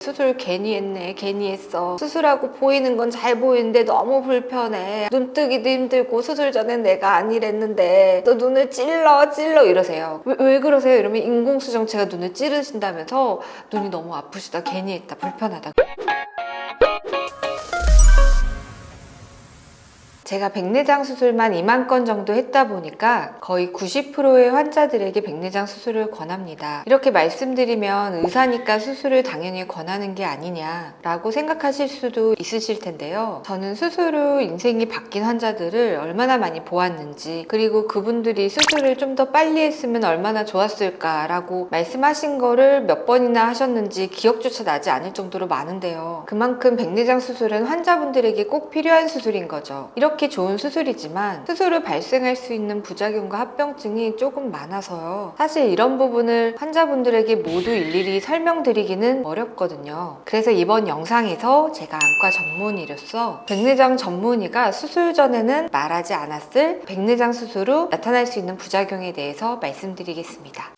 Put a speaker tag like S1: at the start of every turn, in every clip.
S1: 수술 괜히 했네, 괜히 했어. 수술하고 보이는 건 잘 보이는데 너무 불편해. 눈 뜨기도 힘들고 수술 전엔 내가 안 이랬는데 너 눈을 찔러 이러세요. 왜 그러세요? 이러면 인공수정체가 눈을 찌르신다면서 눈이 너무 아프시다, 괜히 했다, 불편하다. 제가 백내장 수술만 2만 건 정도 했다 보니까 거의 90%의 환자들에게 백내장 수술을 권합니다. 이렇게 말씀드리면 의사니까 수술을 당연히 권하는 게 아니냐라고 생각하실 수도 있으실 텐데요. 저는 수술 후 인생이 바뀐 환자들을 얼마나 많이 보았는지, 그리고 그분들이 수술을 좀 더 빨리 했으면 얼마나 좋았을까라고 말씀하신 거를 몇 번이나 하셨는지 기억조차 나지 않을 정도로 많은데요. 그만큼 백내장 수술은 환자분들에게 꼭 필요한 수술인 거죠. 이렇게 좋은 수술이지만 수술 후 발생할 수 있는 부작용과 합병증이 조금 많아서요. 사실 이런 부분을 환자분들에게 모두 일일이 설명드리기는 어렵거든요. 그래서 이번 영상에서 제가 안과 전문의로서 백내장 전문의가 수술 전에는 말하지 않았을 백내장 수술 후 나타날 수 있는 부작용에 대해서 말씀드리겠습니다.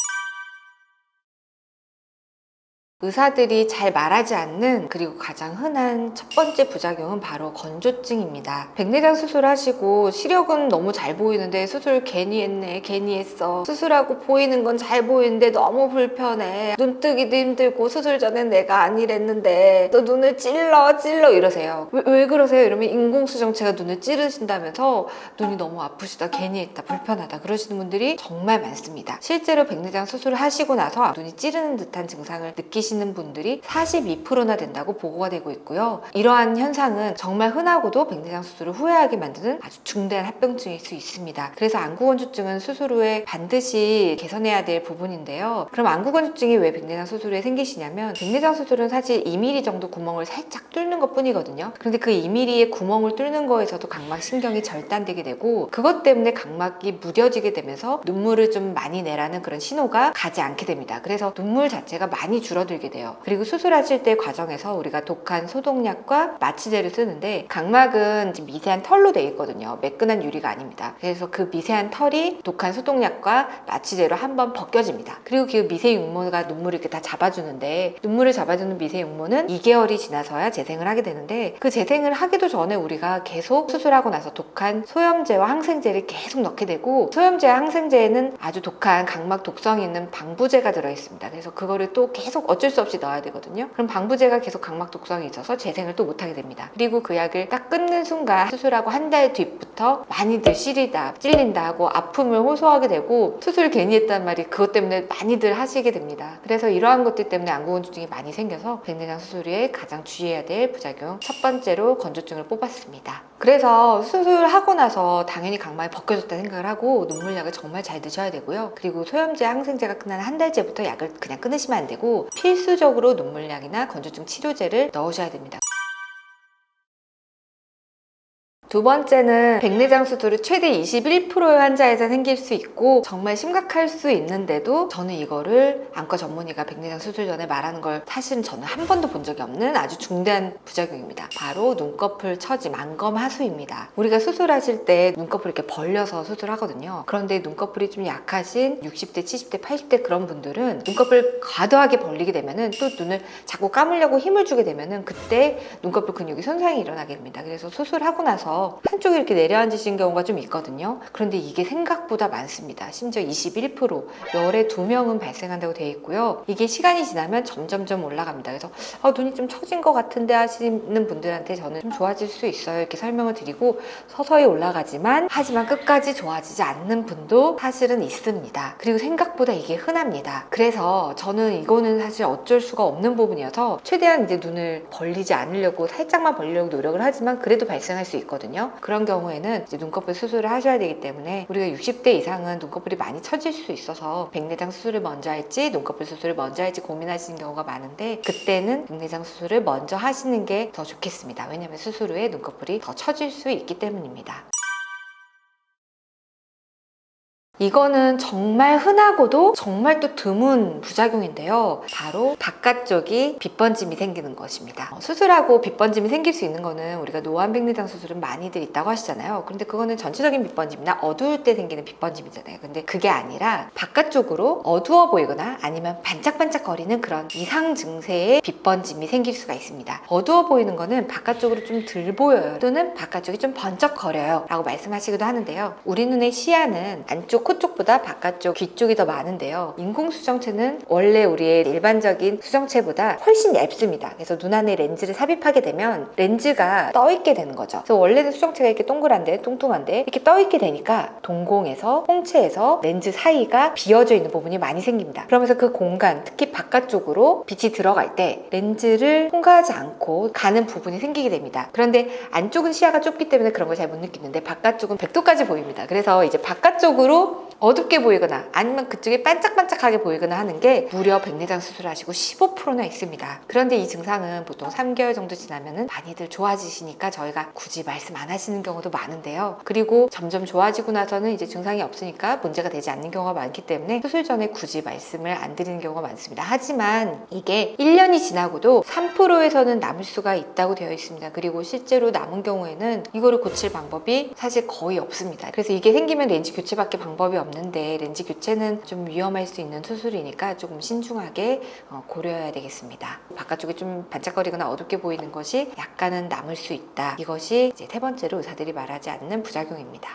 S1: 의사들이 잘 말하지 않는, 그리고 가장 흔한 첫 번째 부작용은 바로 건조증입니다. 백내장 수술하시고 시력은 너무 잘 보이는데 수술 괜히 했네, 괜히 했어. 수술하고 보이는 건 잘 보이는데 너무 불편해. 눈 뜨기도 힘들고 수술 전엔 내가 안 이랬는데 너 눈을 찔러 이러세요. 왜 그러세요? 이러면 인공수정체가 눈을 찌르신다면서 눈이 너무 아프시다, 괜히 했다, 불편하다 그러시는 분들이 정말 많습니다. 실제로 백내장 수술을 하시고 나서 눈이 찌르는 듯한 증상을 느끼시는 분들이 42%나 된다고 보고가 되고 있고요. 이러한 현상은 정말 흔하고도 백내장 수술을 후회하게 만드는 아주 중대한 합병증일 수 있습니다. 그래서 안구건조증은 수술 후에 반드시 개선해야 될 부분인데요. 그럼 안구건조증이 왜 백내장 수술 후에 생기시냐면, 백내장 수술은 사실 2mm 정도 구멍을 살짝 뚫는 것 뿐이거든요. 그런데 그 2mm의 구멍을 뚫는 거에서도 각막신경이 절단되게 되고, 그것 때문에 각막이 무뎌지게 되면서 눈물을 좀 많이 내라는 그런 신호가 가지 않게 됩니다. 그래서 눈물 자체가 많이 줄어들게 돼요. 그리고 수술하실 때 과정에서 우리가 독한 소독약과 마취제를 쓰는데, 각막은 미세한 털로 되어 있거든요. 매끈한 유리가 아닙니다. 그래서 그 미세한 털이 독한 소독약과 마취제로 한번 벗겨집니다. 그리고 그 미세 육모가 눈물을 이렇게 다 잡아주는데, 눈물을 잡아주는 미세 육모는 2개월이 지나서야 재생을 하게 되는데, 그 재생을 하기도 전에 우리가 계속 수술하고 나서 독한 소염제와 항생제를 계속 넣게 되고, 소염제와 항생제에는 아주 독한 각막 독성이 있는 방부제가 들어있습니다. 그래서 그거를 또 계속 어쩔 수 없이 넣어야 되거든요. 그럼 방부제가 계속 각막 독성이 있어서 재생을 또 못하게 됩니다. 그리고 그 약을 딱 끊는 순간 수술하고 한 달 뒤부터 많이들 시리다, 찔린다 하고 아픔을 호소하게 되고, 수술 괜히 했단 말이 그것 때문에 많이들 하시게 됩니다. 그래서 이러한 것들 때문에 안구건조증이 많이 생겨서 백내장 수술 후에 가장 주의해야 될 부작용 첫 번째로 건조증을 뽑았습니다. 그래서 수술하고 나서 당연히 각막이 벗겨졌다 생각을 하고 눈물약을 정말 잘 드셔야 되고요. 그리고 소염제, 항생제가 끝나는 한 달째부터 약을 그냥 끊으시면 안 되고 필수적으로 눈물약이나 건조증 치료제를 넣으셔야 됩니다. 두 번째는 백내장 수술이 최대 21%의 환자에서 생길 수 있고 정말 심각할 수 있는데도 저는 이거를 안과 전문의가 백내장 수술 전에 말하는 걸 사실은 저는 한 번도 본 적이 없는 아주 중대한 부작용입니다. 바로 눈꺼풀 처짐, 안검하수입니다. 우리가 수술하실 때 눈꺼풀 이렇게 벌려서 수술하거든요. 그런데 눈꺼풀이 좀 약하신 60대, 70대, 80대 그런 분들은 눈꺼풀 과도하게 벌리게 되면은 또 눈을 자꾸 감으려고 힘을 주게 되면은 그때 눈꺼풀 근육이 손상이 일어나게 됩니다. 그래서 수술하고 나서 한쪽이 이렇게 내려앉으신 경우가 좀 있거든요. 그런데 이게 생각보다 많습니다. 심지어 21%, 열에 2명은 발생한다고 되어 있고요. 이게 시간이 지나면 점점점 올라갑니다. 그래서 눈이 좀 처진 것 같은데 하시는 분들한테 저는 좀 좋아질 수 있어요 이렇게 설명을 드리고, 서서히 올라가지만 하지만 끝까지 좋아지지 않는 분도 사실은 있습니다. 그리고 생각보다 이게 흔합니다. 그래서 저는 이거는 사실 어쩔 수가 없는 부분이어서 최대한 이제 눈을 벌리지 않으려고 살짝만 벌리려고 노력을 하지만 그래도 발생할 수 있거든요. 그런 경우에는 이제 눈꺼풀 수술을 하셔야 되기 때문에, 우리가 60대 이상은 눈꺼풀이 많이 처질 수 있어서 백내장 수술을 먼저 할지 눈꺼풀 수술을 먼저 할지 고민하시는 경우가 많은데, 그때는 백내장 수술을 먼저 하시는 게 더 좋겠습니다. 왜냐하면 수술 후에 눈꺼풀이 더 처질 수 있기 때문입니다. 이거는 정말 흔하고도 정말 또 드문 부작용인데요. 바로 바깥쪽이 빗번짐이 생기는 것입니다. 수술하고 빗번짐이 생길 수 있는 거는 우리가 노안 백내장 수술은 많이들 있다고 하시잖아요. 그런데 그거는 전체적인 빗번짐이나 어두울 때 생기는 빗번짐이잖아요. 근데 그게 아니라 바깥쪽으로 어두워 보이거나 아니면 반짝반짝거리는 그런 이상 증세의 빗번짐이 생길 수가 있습니다. 어두워 보이는 거는 바깥쪽으로 좀 덜 보여요. 또는 바깥쪽이 좀 번쩍거려요 라고 말씀하시기도 하는데요. 우리 눈의 시야는 안쪽 코 쪽보다 바깥쪽 귀 쪽이 더 많은데요. 인공수정체는 원래 우리의 일반적인 수정체보다 훨씬 얇습니다. 그래서 눈 안에 렌즈를 삽입하게 되면 렌즈가 떠있게 되는 거죠. 그래서 원래는 수정체가 이렇게 동그란데 뚱뚱한데 이렇게 떠있게 되니까 동공에서 홍채에서 렌즈 사이가 비어져 있는 부분이 많이 생깁니다. 그러면서 그 공간, 특히 바깥쪽으로 빛이 들어갈 때 렌즈를 통과하지 않고 가는 부분이 생기게 됩니다. 그런데 안쪽은 시야가 좁기 때문에 그런 걸 잘 못 느끼는데 바깥쪽은 100도까지 보입니다. 그래서 이제 바깥쪽으로 어둡게 보이거나 아니면 그쪽이 반짝반짝하게 보이거나 하는 게 무려 백내장 수술하시고 15%나 있습니다. 그런데 이 증상은 보통 3개월 정도 지나면은 많이들 좋아지시니까 저희가 굳이 말씀 안 하시는 경우도 많은데요. 그리고 점점 좋아지고 나서는 이제 증상이 없으니까 문제가 되지 않는 경우가 많기 때문에 수술 전에 굳이 말씀을 안 드리는 경우가 많습니다. 하지만 이게 1년이 지나고도 3%에서는 남을 수가 있다고 되어 있습니다. 그리고 실제로 남은 경우에는 이거를 고칠 방법이 사실 거의 없습니다. 그래서 이게 생기면 렌즈 교체밖에 방법이 없는데 렌즈 교체는 좀 위험할 수 있는 수술이니까 조금 신중하게 고려해야 되겠습니다. 바깥쪽이 좀 반짝거리거나 어둡게 보이는 것이 약간은 남을 수 있다. 이것이 이제 세 번째로 의사들이 말하지 않는 부작용입니다.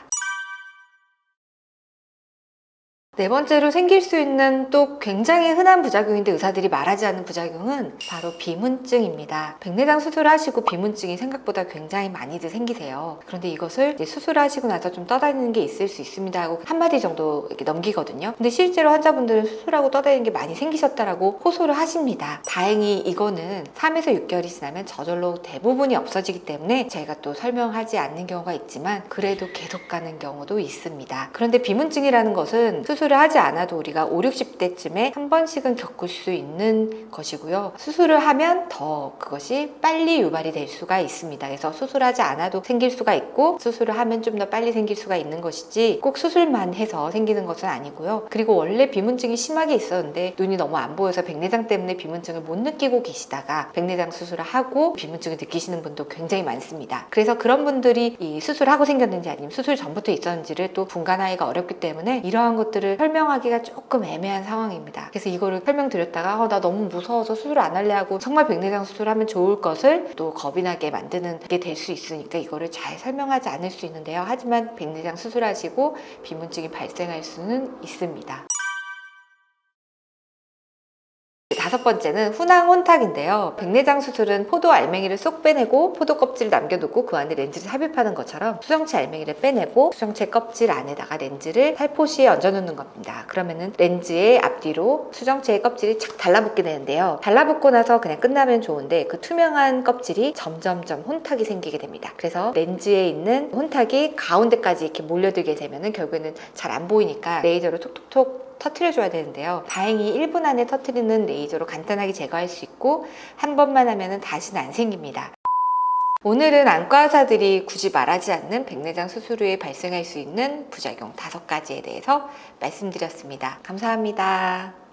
S1: 네 번째로 생길 수 있는 또 굉장히 흔한 부작용인데 의사들이 말하지 않는 부작용은 바로 비문증입니다. 백내장 수술하시고 비문증이 생각보다 굉장히 많이들 생기세요. 그런데 이것을 이제 수술하시고 나서 좀 떠다니는 게 있을 수 있습니다 하고 한마디 정도 이렇게 넘기거든요. 근데 실제로 환자분들은 수술하고 떠다니는 게 많이 생기셨다라고 호소를 하십니다. 다행히 이거는 3에서 6개월이 지나면 저절로 대부분이 없어지기 때문에 저희가 또 설명하지 않는 경우가 있지만 그래도 계속 가는 경우도 있습니다. 그런데 비문증이라는 것은 수술을 하지 않아도 우리가 5, 60대쯤에 한 번씩은 겪을 수 있는 것이고요. 수술을 하면 더 그것이 빨리 유발이 될 수가 있습니다. 그래서 수술하지 않아도 생길 수가 있고 수술을 하면 좀 더 빨리 생길 수가 있는 것이지 꼭 수술만 해서 생기는 것은 아니고요. 그리고 원래 비문증이 심하게 있었는데 눈이 너무 안 보여서 백내장 때문에 비문증을 못 느끼고 계시다가 백내장 수술을 하고 비문증을 느끼시는 분도 굉장히 많습니다. 그래서 그런 분들이 이 수술하고 생겼는지 아니면 수술 전부터 있었는지를 또 분간하기가 어렵기 때문에 이러한 것들을 설명하기가 조금 애매한 상황입니다. 그래서 이거를 설명드렸다가 나 너무 무서워서 수술 안 할래 하고 정말 백내장 수술하면 좋을 것을 또 겁이 나게 만드는 게 될 수 있으니까 이거를 잘 설명하지 않을 수 있는데요. 하지만 백내장 수술하시고 비문증이 발생할 수는 있습니다. 다섯 번째는 훈항 혼탁인데요. 백내장 수술은 포도 알맹이를 쏙 빼내고 포도 껍질을 남겨두고 그 안에 렌즈를 삽입하는 것처럼 수정체 알맹이를 빼내고 수정체 껍질 안에다가 렌즈를 살포시에 얹어놓는 겁니다. 그러면은 렌즈의 앞뒤로 수정체의 껍질이 착 달라붙게 되는데요. 달라붙고 나서 그냥 끝나면 좋은데 그 투명한 껍질이 점점점 혼탁이 생기게 됩니다. 그래서 렌즈에 있는 혼탁이 가운데까지 이렇게 몰려들게 되면은 결국에는 잘 안 보이니까 레이저로 톡톡톡 터트려줘야 되는데요. 다행히 1분 안에 터트리는 레이저로 간단하게 제거할 수 있고 한 번만 하면 다시는 안 생깁니다. 오늘은 안과 의사들이 굳이 말하지 않는 백내장 수술 후에 발생할 수 있는 부작용 5가지에 대해서 말씀드렸습니다. 감사합니다.